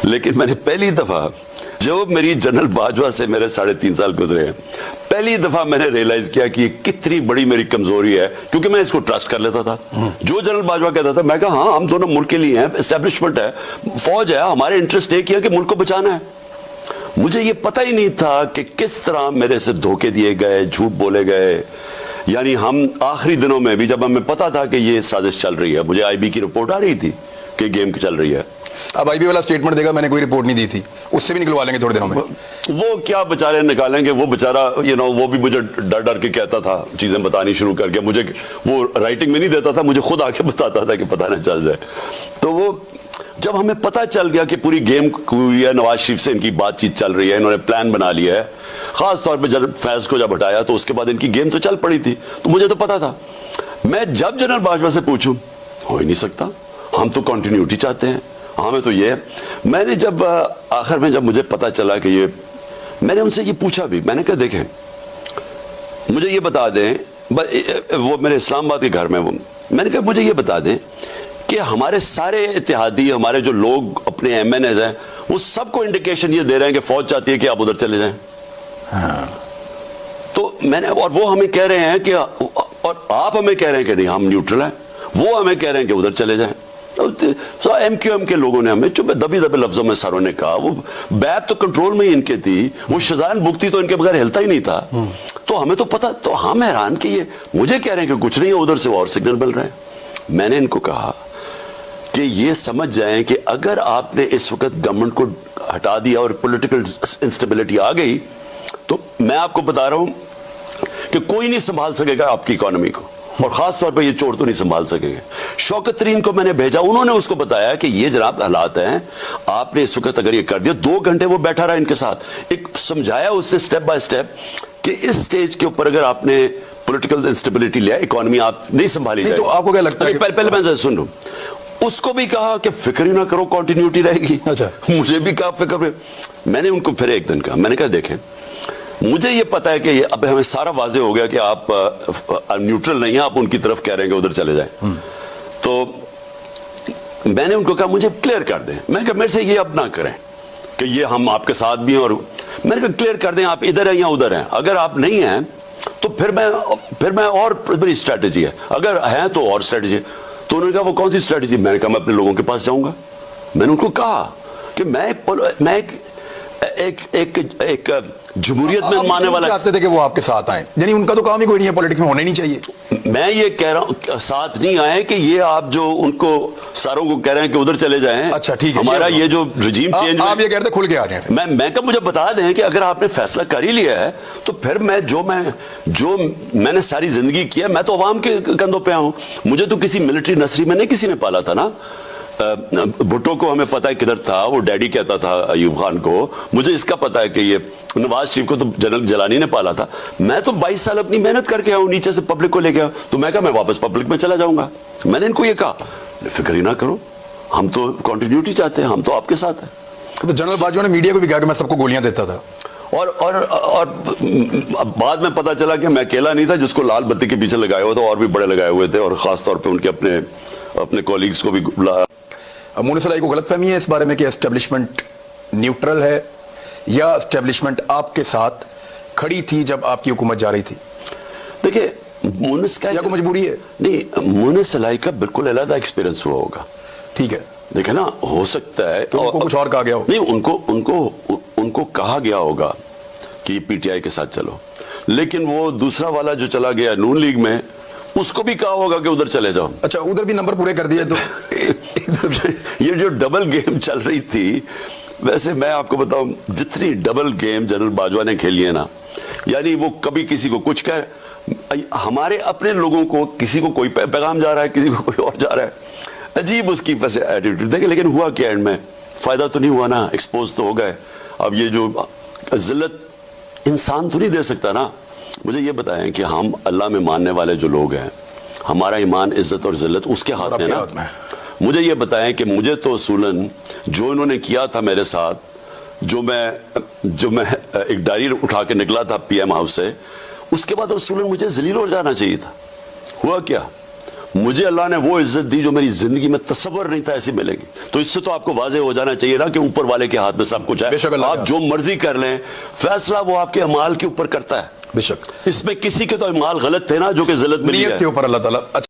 لیکن میں نے پہلی دفعہ جو میری جنرل باجوہ سے میرے 3.5 سال گزرے ہیں، پہلی دفعہ میں نے ریلائز کیا کہ یہ کتنی بڑی میری کمزوری ہے، کیونکہ میں اس کو ٹرسٹ کر لیتا تھا. جو جنرل باجوہ کہتا تھا میں کہا ہاں ہم دونوں ملک کے لیے ہیں، اسٹیبلشمنٹ ہے، فوج ہے، ہمارے انٹرسٹ ایک ہی ہے کہ ملک کو بچانا ہے. مجھے یہ پتہ ہی نہیں تھا کہ کس طرح میرے سے دھوکے دیے گئے، جھوٹ بولے گئے. یعنی ہم آخری دنوں میں بھی جب ہمیں پتا تھا کہ یہ سازش چل رہی ہے، مجھے آئی بی کی رپورٹ آ رہی تھی کہ گیم چل رہی ہے. اب آئی بی والا سٹیٹمنٹ دے گا میں نے کوئی رپورٹ نہیں دی تھی، اس سے بھی نکلوا لیں گے تھوڑے دنوں میں. وہ کیا بےچارے نکالیں گے، وہ بےچارا وہ بھی مجھے ڈر ڈر کے کہتا تھا، چیزیں بتانی شروع کر کے. مجھے وہ رائٹنگ میں نہیں دیتا تھا، مجھے خود آ کے بتاتا تھا کہ پتہ نہ چل جائے. تو وہ جب ہمیں پتہ چل گیا کہ پوری گیم ہوئی ہے، نواز شریف سے ان کی بات چیت چل رہی ہے، انہوں نے پلان بنا لیا ہے، خاص طور پہ جب فیض کو جب ہٹایا تو اس کے بعد ان کی گیم تو چل پڑی تھی. تو مجھے تو پتا تھا. میں جب جنرل باجوہ سے پوچھوں ہو ہی نہیں سکتا، ہم تو کنٹینیوٹی چاہتے ہیں، ہمیں تو یہ. میں نے جب آخر میں جب مجھے پتا چلا کہ یہ، میں نے ان سے یہ پوچھا بھی، میں نے کہا دیکھیں مجھے یہ بتا دیں، وہ میرے اسلام آباد کے گھر میں، میں نے کہا مجھے یہ بتا دیں کہ ہمارے سارے اتحادی، ہمارے جو لوگ اپنے ایم این ایز ہیں، وہ سب کو انڈیکیشن یہ دے رہے ہیں کہ فوج چاہتی ہے کہ آپ ادھر چلے جائیں. تو میں نے، اور وہ ہمیں کہہ رہے ہیں کہ، اور آپ ہمیں کہہ رہے ہیں کہ نہیں ہم نیوٹرل ہیں، وہ ہمیں کہہ رہے ہیں کہ ادھر چلے جائیں. ایم کیو ایم کے لوگوں نے ہمیں چپ دبی دبے لفظوں میں ساروں نے کہا. وہ بیت تو کنٹرول میں ہی ان کے تھی، وہ شزان بھگتی تو ان کے بغیر ہلتا ہی نہیں تھا. تو ہمیں تو پتا، تو ہم حیران کہ یہ مجھے کہہ رہے ہیں کہ کچھ نہیں ہے، ادھر سے اور سگنل مل رہے ہیں. میں نے ان کو کہا کہ یہ سمجھ جائیں کہ اگر آپ نے اس وقت گورنمنٹ کو ہٹا دیا اور پولیٹیکل انسٹیبلٹی آ گئی تو میں آپ کو بتا رہا ہوں کہ کوئی نہیں سنبھال سکے گا آپ کی اکانومی کو، اور خاص طور پہ یہ چور تو نہیں سنبھال سکیں گے. شوکت ترین کو میں نے بھیجا، انہوں نے اس کو بتایا کہ یہ جناب حالات ہیں، آپ نے اس وقت اگر یہ کر دیا. 2 گھنٹے وہ بیٹھا رہا ان کے ساتھ، ایک سمجھایا اس نے سٹیپ بائی سٹیپ کہ اس سٹیج کے اوپر اگر آپ نے پولیٹیکل انسٹیبلٹی لیا، اکانومی آپ نہیں سنبھالی جائے. تو آپ کو کیا لگتا ہے؟ پہلے میں سن لوں. اس کو بھی کہا کہ فکر ہی نہ کرو، کنٹینیوٹی رہے گی. مجھے بھی کہا فکر. میں نے ان کو پھر ایک دن کہا، میں نے کہا دیکھیں مجھے یہ پتا ہے کہ اب ہمیں سارا واضح ہو گیا کہ آپ نیوٹرل نہیں ہیں، آپ ان کی طرف کہہ رہے ہیں کہ ادھر چلے جائیں. تو میں نے ان کو کہا مجھے کلیئر کر دیں. میں نے کہا میرے سے یہ اب نہ کریں کہ یہ ہم آپ کے ساتھ بھی ہیں، اور میں نے کہا کلیئر کر دیں آپ ادھر ہیں یا ادھر ہیں. اگر آپ نہیں ہیں تو پھر میں اور میری اسٹریٹجی ہے، اگر ہیں تو اور اسٹریٹجی. تو انہوں نے کہا وہ کون سی اسٹریٹجی؟ میں نے کہا میں اپنے لوگوں کے پاس جاؤں گا. میں نے ان کو کہا کہ میں ایک جمہوریت میں ماننے والا چاہتے تھے کہ وہ آپ کے ساتھ آئیں، یعنی ان کا تو کام ہی کوئی نہیں ہے، پولیٹکس میں ہونے نہیں چاہیے. میں یہ کہہ رہا ہوں ساتھ نہیں آئے کہ یہ آپ جو ان کو ساروں کو کہہ رہے ہیں کہ ادھر چلے جائیں. اچا ٹھیک ہے، ہمارا یہ جو رجیم چینج، آپ یہ کہتے کھل کے آ جائیں. میں کب مجھے بتا دیں کہ اگر آپ نے فیصلہ کر ہی لیا ہے تو پھر میں نے ساری زندگی کیا، میں تو عوام کے کندھوں پہ ہوں. مجھے تو کسی ملٹری نرسری میں نہیں کسی نے پالا تھا نا. بھٹو کو ہمیں پتا ہے کدھر تھا، وہ ڈیڈی کہتا تھا ایوب خان کو. مجھے اس کا پتا ہے کہ یہ نواز شریف کو تو جنرل جیلانی نے پالا تھا. میں تو 22 سال اپنی محنت کر کے آؤں، نیچے سے پبلک کو لے کے آؤں. تو میں کہا میں واپس پبلک میں چلا جاؤں گا. میں نے ان کو یہ کہا فکر ہی نہ کرو، ہم تو کنٹینیوٹی چاہتے ہیں، ہم تو آپ کے ساتھ ہیں. تو جنرل باجوہ نے میڈیا کو بھی کہا کہ میں سب کو گولیاں دیتا تھا. اور بعد میں پتا چلا کہ میں اکیلا نہیں تھا جس کو لال بتی کے پیچھے لگائے ہوئے تھے، اور بھی بڑے لگائے ہوئے تھے، اور خاص طور پہ ان کے اپنے کولیگز کو بھی. مونس الائی کو غلط فہمی ہے اس بارے میں کہ اسٹیبلشمنٹ نیوٹرل ہے، یا اسٹیبلشمنٹ آپ کے ساتھ کھڑی تھی جب آپ کی حکومت جا رہی تھی؟ دیکھیں مونس کا یا کوئی مجبوری ہے؟ نہیں، مونس الائی کا بالکل علیحدہ ایکسپیرینس ہوا ہوگا. ٹھیک ہے، دیکھیں نا، ہو سکتا ہے ان کو کچھ اور کہا گیا ہو. نہیں، ان کو کہا گیا ہوگا کہ پی ٹی آئی کے ساتھ چلو، لیکن وہ دوسرا والا جو چلا گیا نون لیگ میں، اس کو بھی کہا ہوگا کہ ادھر چلے جاؤ. اچھا، ادھر بھی نمبر پورے کر دیے. تو یہ جو ڈبل گیم چل رہی تھی، ویسے میں آپ کو بتاؤں جتنی ڈبل گیم جنرل باجوہ نے کھیلی ہے نا، یعنی وہ کبھی کسی کو کچھ کہے، ہمارے اپنے لوگوں کو کسی کو کوئی پیغام جا رہا ہے، کسی کو کوئی اور جا رہا ہے. عجیب اس کی ویسے ایٹیٹیوڈ دیکھیں. لیکن ہوا کیا اینڈ میں؟ فائدہ تو نہیں ہوا نا، ایکسپوز تو ہو گئے. اب یہ جو ذلت انسان تو نہیں دے سکتا نا. مجھے یہ بتائیں کہ ہم اللہ میں ماننے والے جو لوگ ہیں، ہمارا ایمان، عزت اور ذلت اس کے ہاتھ میں نا. مجھے یہ بتائیں کہ مجھے تو اصولاً جو انہوں نے کیا تھا میرے ساتھ، جو میں ایک ڈائری اٹھا کے نکلا تھا پی ایم ہاؤس سے، اس کے بعد اصولاً مجھے ذلیل ہو جانا چاہیے تھا. ہوا کیا؟ مجھے اللہ نے وہ عزت دی جو میری زندگی میں تصور نہیں تھا ایسی ملے گی. تو اس سے تو آپ کو واضح ہو جانا چاہیے نا کہ اوپر والے کے ہاتھ میں سب کچھ بے شک ہے. اللہ آپ جو مرضی کر لیں, فیصلہ وہ آپ کے اعمال کے اوپر کرتا ہے. بے شک اس میں کسی کے تو اعمال غلط تھے نا جو کہ ذلت میں نیت کے اوپر اللہ تعالیٰ. اچھا